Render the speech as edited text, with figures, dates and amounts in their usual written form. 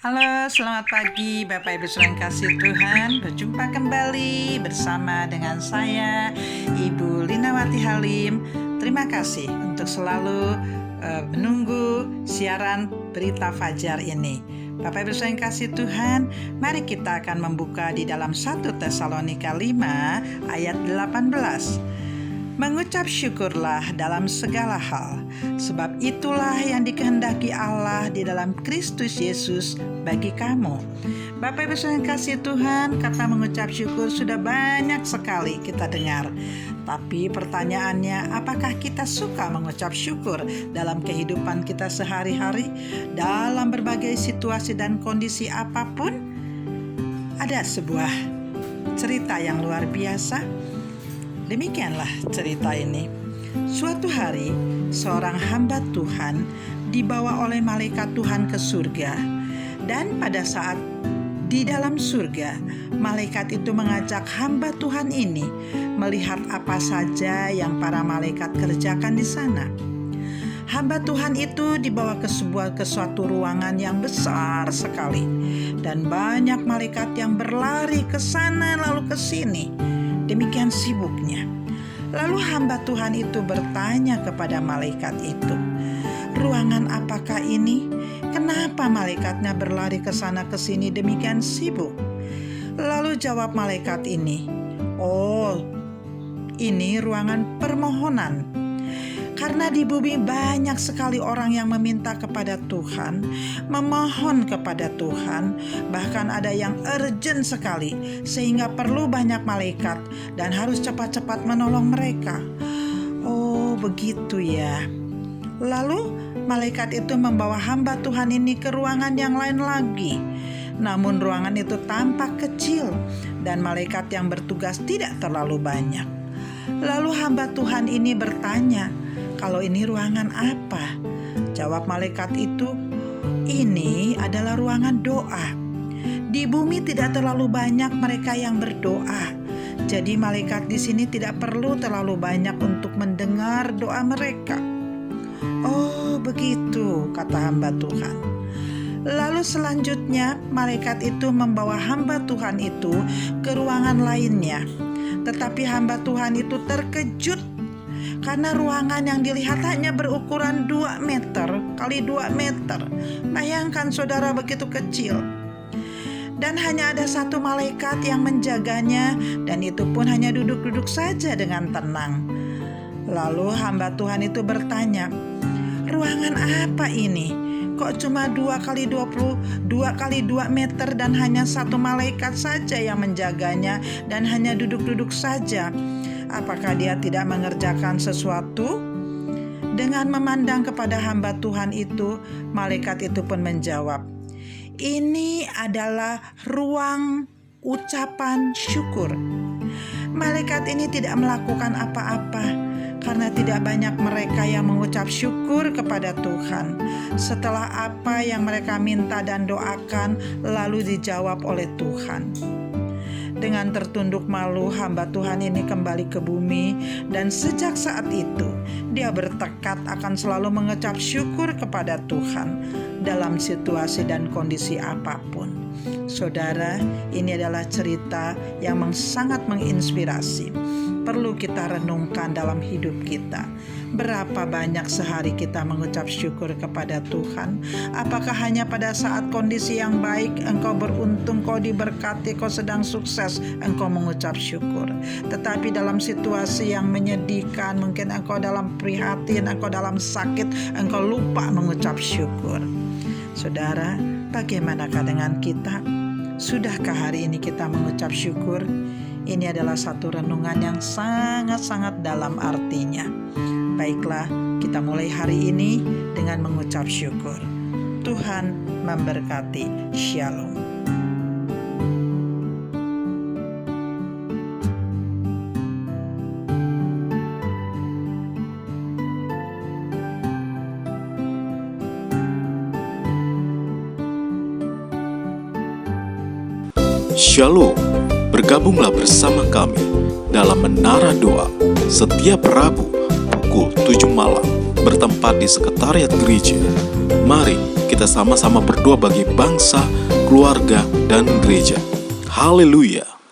Halo, selamat pagi Bapak Ibu saudara yang kasih Tuhan. Berjumpa kembali bersama dengan saya, Ibu Linawati Halim. Terima kasih untuk selalu menunggu siaran berita fajar ini. Bapak Ibu saudara yang kasih Tuhan, mari kita akan membuka di dalam 1 Tesalonika 5 ayat 18. Mengucap syukurlah dalam segala hal, sebab itulah yang dikehendaki Allah di dalam Kristus Yesus bagi kamu. Bapak Ibu saudara yang kasih Tuhan, kata mengucap syukur sudah banyak sekali kita dengar. Tapi pertanyaannya, apakah kita suka mengucap syukur dalam kehidupan kita sehari-hari, dalam berbagai situasi dan kondisi apapun? Ada sebuah cerita yang luar biasa. Demikianlah cerita ini. Suatu hari, seorang hamba Tuhan dibawa oleh malaikat Tuhan ke surga. Dan pada saat di dalam surga, malaikat itu mengajak hamba Tuhan ini melihat apa saja yang para malaikat kerjakan di sana. Hamba Tuhan itu dibawa ke suatu ruangan yang besar sekali. Dan banyak malaikat yang berlari ke sana lalu ke sini. Demikian sibuknya. Lalu hamba Tuhan itu bertanya kepada malaikat itu, "Ruangan apakah ini? Kenapa malaikatnya berlari ke sana ke sini demikian sibuk?" Lalu jawab malaikat ini, "Oh, ini ruangan permohonan. Karena di bumi banyak sekali orang yang meminta kepada Tuhan, memohon kepada Tuhan, bahkan ada yang urgent sekali, sehingga perlu banyak malaikat dan harus cepat-cepat menolong mereka." Oh, begitu ya. Lalu malaikat itu membawa hamba Tuhan ini ke ruangan yang lain lagi. Namun ruangan itu tampak kecil dan malaikat yang bertugas tidak terlalu banyak. Lalu hamba Tuhan ini bertanya, "Kalau ini ruangan apa?" Jawab malaikat itu, "Ini adalah ruangan doa. Di bumi tidak terlalu banyak mereka yang berdoa. Jadi malaikat di sini tidak perlu terlalu banyak untuk mendengar doa mereka." Oh, begitu, kata hamba Tuhan. Lalu selanjutnya malaikat itu membawa hamba Tuhan itu ke ruangan lainnya. Tetapi hamba Tuhan itu terkejut karena ruangan yang dilihat hanya berukuran 2 meter kali 2 meter. Bayangkan saudara, begitu kecil. Dan hanya ada 1 malaikat yang menjaganya, dan itu pun hanya duduk-duduk saja dengan tenang. Lalu hamba Tuhan itu bertanya, "Ruangan apa ini? Kok cuma 2 kali 2 meter dan hanya 1 malaikat saja yang menjaganya dan hanya duduk-duduk saja? Apakah dia tidak mengerjakan sesuatu?" Dengan memandang kepada hamba Tuhan itu, malaikat itu pun menjawab, "Ini adalah ruang ucapan syukur." Malaikat ini tidak melakukan apa-apa karena tidak banyak mereka yang mengucap syukur kepada Tuhan setelah apa yang mereka minta dan doakan lalu dijawab oleh Tuhan. Dengan tertunduk malu, hamba Tuhan ini kembali ke bumi, dan sejak saat itu dia bertekad akan selalu mengucap syukur kepada Tuhan dalam situasi dan kondisi apapun. Saudara, ini adalah cerita yang sangat menginspirasi. Perlu kita renungkan dalam hidup kita. Berapa banyak sehari kita mengucap syukur kepada Tuhan? Apakah hanya pada saat kondisi yang baik, engkau beruntung, kau diberkati, kau sedang sukses, engkau mengucap syukur? Tetapi dalam situasi yang menyedihkan, mungkin engkau dalam prihatin, engkau dalam sakit, engkau lupa mengucap syukur. Saudara, bagaimanakah dengan kita? Sudahkah hari ini kita mengucap syukur? Ini adalah satu renungan yang sangat-sangat dalam artinya. Baiklah, kita mulai hari ini dengan mengucap syukur. Tuhan memberkati. Shalom. Shalom, bergabunglah bersama kami dalam Menara Doa setiap Rabu pukul 7 malam bertempat di Sekretariat Gereja Mari kita sama-sama berdoa bagi bangsa, keluarga, dan gereja. Haleluya!